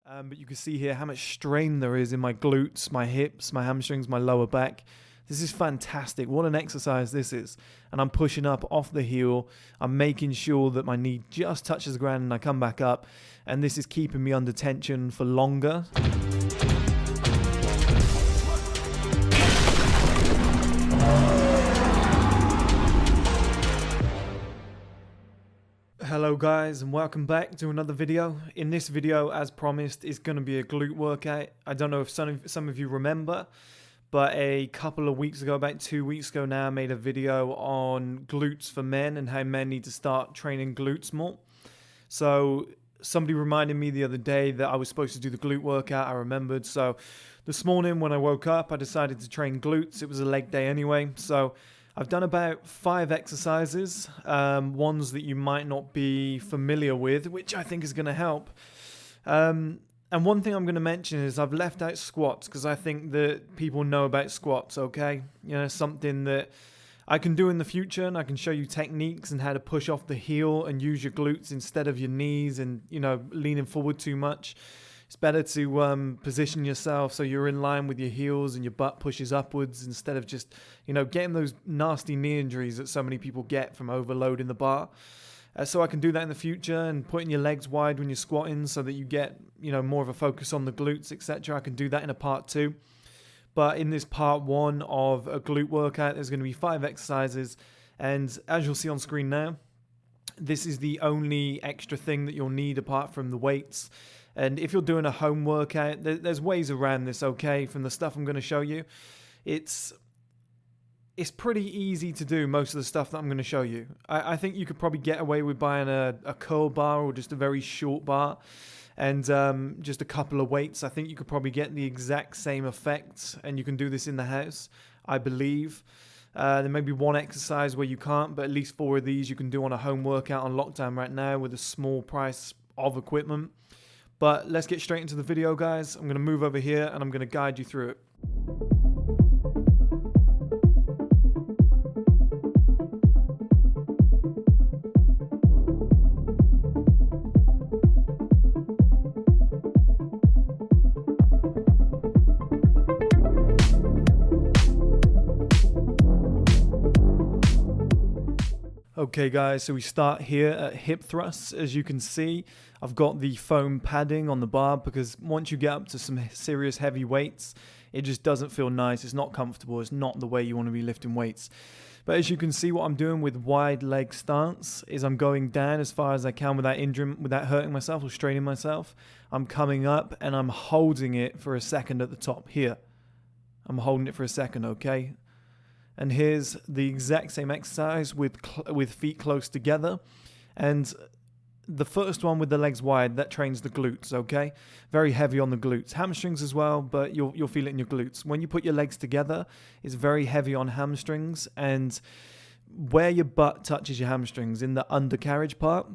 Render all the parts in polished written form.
But you can see here how much strain there is in my glutes, my hips, my hamstrings, my lower back. This is fantastic. What an exercise this is. And I'm pushing up off the heel. I'm making sure that my knee just touches the ground and I come back up. And this is keeping me under tension for longer. Hello guys, and welcome back to another video. In this video, as promised, is going to be a glute workout. I don't know if some of you remember, but a couple of weeks ago, about 2 weeks ago now, I made a video on glutes for men and how men need to start training glutes more. So somebody reminded me the other day that I was supposed to do the glute workout. I remembered. So this morning when I woke up, I decided to train glutes. It was a leg day anyway. So I've done about 5 exercises, ones that you might not be familiar with, which I think is going to help. And one thing I'm going to mention is I've left out squats because I think that people know about squats, okay? You know, something that I can do in the future, and I can show you techniques and how to push off the heel and use your glutes instead of your knees and, you know, leaning forward too much. It's better to position yourself so you're in line with your heels and your butt pushes upwards instead of just, you know, getting those nasty knee injuries that so many people get from overloading the bar. So I can do that in the future, and putting your legs wide when you're squatting so that you get, you know, more of a focus on the glutes, etc. I can do that in a part 2. But in this part 1 of a glute workout, there's going to be 5 exercises. And as you'll see on screen now, this is the only extra thing that you'll need apart from the weights. And if you're doing a home workout, there's ways around this, okay? From the stuff I'm going to show you, it's pretty easy to do most of the stuff that I'm going to show you. I think you could probably get away with buying a curl bar or just a very short bar and just a couple of weights. I think you could probably get the exact same effect, and you can do this in the house, I believe. There may be one exercise where you can't, but at least 4 of these you can do on a home workout on lockdown right now with a small price of equipment. But let's get straight into the video, guys. I'm going to move over here and I'm going to guide you through it. Okay guys, so we start here at hip thrusts. As you can see, I've got the foam padding on the bar because once you get up to some serious heavy weights, it just doesn't feel nice. It's not comfortable. It's not the way you want to be lifting weights. But as you can see, what I'm doing with wide leg stance is I'm going down as far as I can without injuring, without hurting myself or straining myself. I'm coming up and I'm holding it for a second at the top here. I'm holding it for a second, okay? And here's the exact same exercise with feet close together. And the first one with the legs wide, that trains the glutes, okay? Very heavy on the glutes. Hamstrings as well, but you'll feel it in your glutes. When you put your legs together, it's very heavy on hamstrings. And where your butt touches your hamstrings, in the undercarriage part,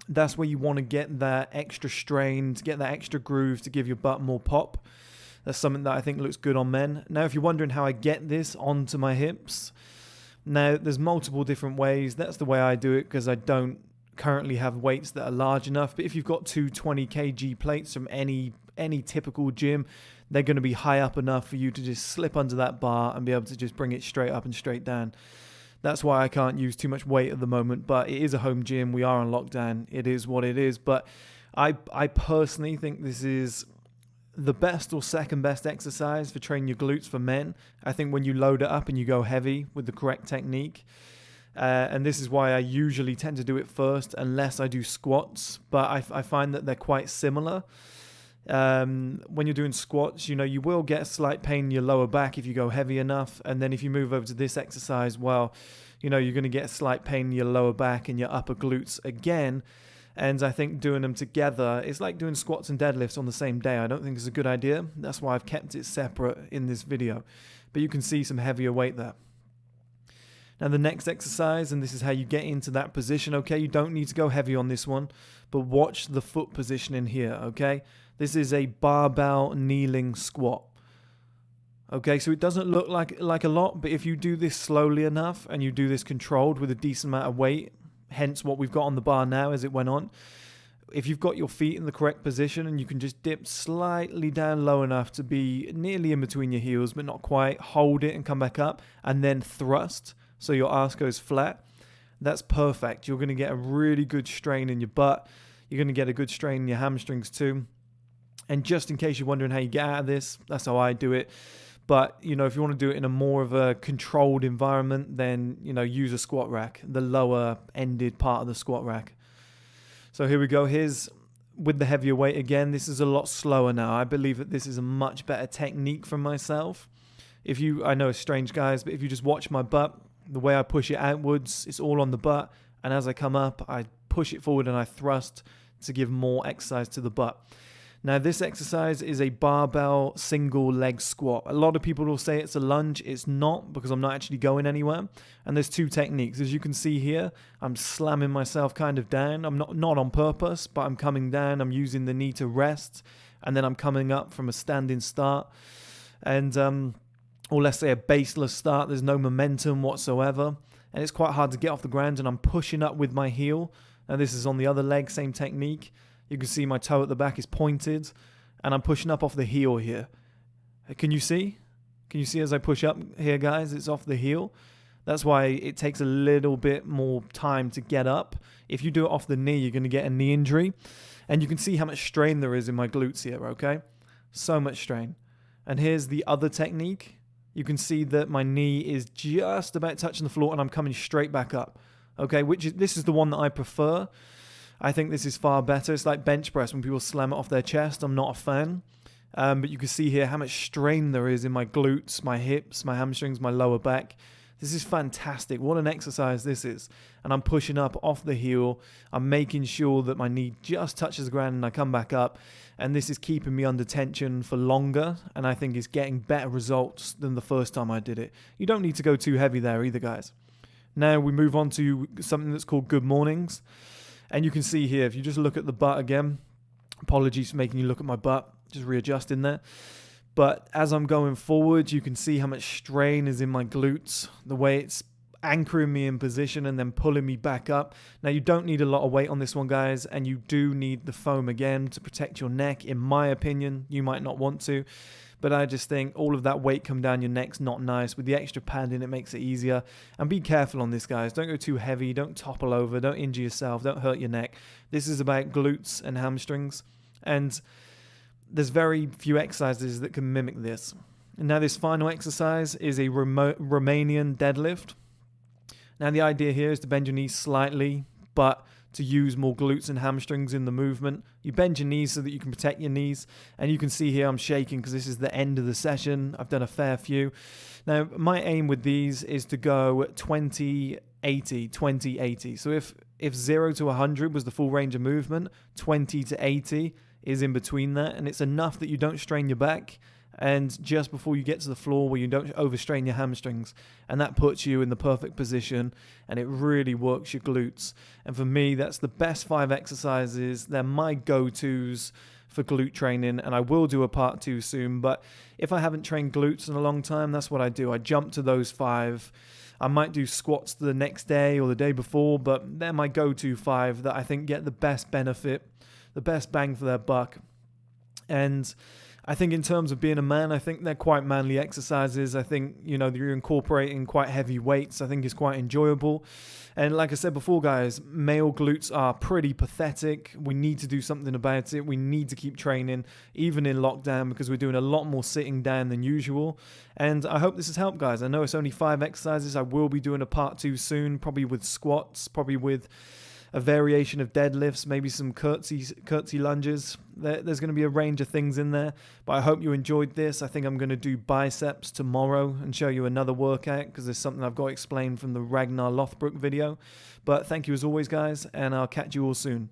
that's where you want to get that extra strain, to get that extra groove to give your butt more pop. That's something that I think looks good on men. Now, if you're wondering how I get this onto my hips, now there's multiple different ways. That's the way I do it because I don't currently have weights that are large enough. But if you've got 2 20 kg plates from any typical gym, they're going to be high up enough for you to just slip under that bar and be able to just bring it straight up and straight down. That's why I can't use too much weight at the moment, but it is a home gym. We are on lockdown. It is what it is. But I personally think this is the best or second best exercise for training your glutes for men. I think when you load it up and you go heavy with the correct technique, and this is why I usually tend to do it first unless I do squats, but I find that they're quite similar. When you're doing squats, you know, you will get a slight pain in your lower back if you go heavy enough, and then if you move over to this exercise, well, you know, you're going to get a slight pain in your lower back and your upper glutes again. And I think doing them together, it's like doing squats and deadlifts on the same day. I don't think it's a good idea. That's why I've kept it separate in this video. But you can see some heavier weight there. Now the next exercise, and this is how you get into that position, okay? You don't need to go heavy on this one, but watch the foot position in here, okay? This is a barbell kneeling squat. Okay, so it doesn't look like a lot, but if you do this slowly enough and you do this controlled with a decent amount of weight, hence what we've got on the bar now as it went on, if you've got your feet in the correct position and you can just dip slightly down low enough to be nearly in between your heels, but not quite, hold it and come back up, and then thrust so your ass goes flat, that's perfect. You're going to get a really good strain in your butt. You're going to get a good strain in your hamstrings too. And just in case you're wondering how you get out of this, that's how I do it. But, you know, if you want to do it in a more of a controlled environment, then, you know, use a squat rack, the lower ended part of the squat rack. So here we go. Here's with the heavier weight again. This is a lot slower now. I believe that this is a much better technique for myself. I know it's strange, guys, but if you just watch my butt, the way I push it outwards, it's all on the butt. And as I come up, I push it forward and I thrust to give more exercise to the butt. Now, this exercise is a barbell single leg squat. A lot of people will say it's a lunge. It's not, because I'm not actually going anywhere. And there's two techniques. As you can see here, I'm slamming myself kind of down. I'm not on purpose, but I'm coming down. I'm using the knee to rest. And then I'm coming up from a standing start. And, or let's say a baseless start. There's no momentum whatsoever. And it's quite hard to get off the ground. And I'm pushing up with my heel. Now, this is on the other leg, same technique. You can see my toe at the back is pointed, and I'm pushing up off the heel here. Can you see? Can you see as I push up here, guys? It's off the heel. That's why it takes a little bit more time to get up. If you do it off the knee, you're going to get a knee injury. And you can see how much strain there is in my glutes here, okay? So much strain. And here's the other technique. You can see that my knee is just about touching the floor, and I'm coming straight back up, okay? This is the one that I prefer. I think this is far better. It's like bench press when people slam it off their chest. I'm not a fan. But you can see here how much strain there is in my glutes, my hips, my hamstrings, my lower back. This is fantastic. What an exercise this is. And I'm pushing up off the heel. I'm making sure that my knee just touches the ground and I come back up. And this is keeping me under tension for longer. And I think it's getting better results than the first time I did it. You don't need to go too heavy there either, guys. Now we move on to something that's called good mornings. And you can see here, if you just look at the butt again, apologies for making you look at my butt, just readjusting there. But as I'm going forward, you can see how much strain is in my glutes, the way it's anchoring me in position and then pulling me back up. Now, you don't need a lot of weight on this one, guys, and you do need the foam again to protect your neck, in my opinion. You might not want to. But I just think all of that weight come down your neck's not nice. With the extra padding, it makes it easier. And be careful on this, guys. Don't go too heavy. Don't topple over. Don't injure yourself. Don't hurt your neck. This is about glutes and hamstrings. And there's very few exercises that can mimic this. And now this final exercise is a Romanian deadlift. Now the idea here is to bend your knees slightly, but to use more glutes and hamstrings in the movement. You bend your knees so that you can protect your knees. And you can see here I'm shaking because this is the end of the session. I've done a fair few. Now, my aim with these is to go 20-80, 20-80. So if 0 to 100 was the full range of movement, 20 to 80 is in between that. And it's enough that you don't strain your back, and just before you get to the floor where you don't overstrain your hamstrings, and that puts you in the perfect position and it really works your glutes. And for me, that's the best 5 exercises. They're my go-tos for glute training, and I will do a part 2 soon. But if I haven't trained glutes in a long time, that's what I do. I jump to those 5. I might do squats the next day or the day before, but they're my go-to 5 that I think get the best benefit, the best bang for their buck. And I think in terms of being a man, I think they're quite manly exercises. I think, you're incorporating quite heavy weights. I think it's quite enjoyable. And like I said before, guys, male glutes are pretty pathetic. We need to do something about it. We need to keep training, even in lockdown, because we're doing a lot more sitting down than usual. And I hope this has helped, guys. I know it's only 5 exercises. I will be doing a part 2 soon, probably with squats, probably with a variation of deadlifts, maybe some curtsy lunges. There's going to be a range of things in there, but I hope you enjoyed this. I think I'm going to do biceps tomorrow and show you another workout because there's something I've got explained from the Ragnar Lothbrok video. But thank you as always, guys, and I'll catch you all soon.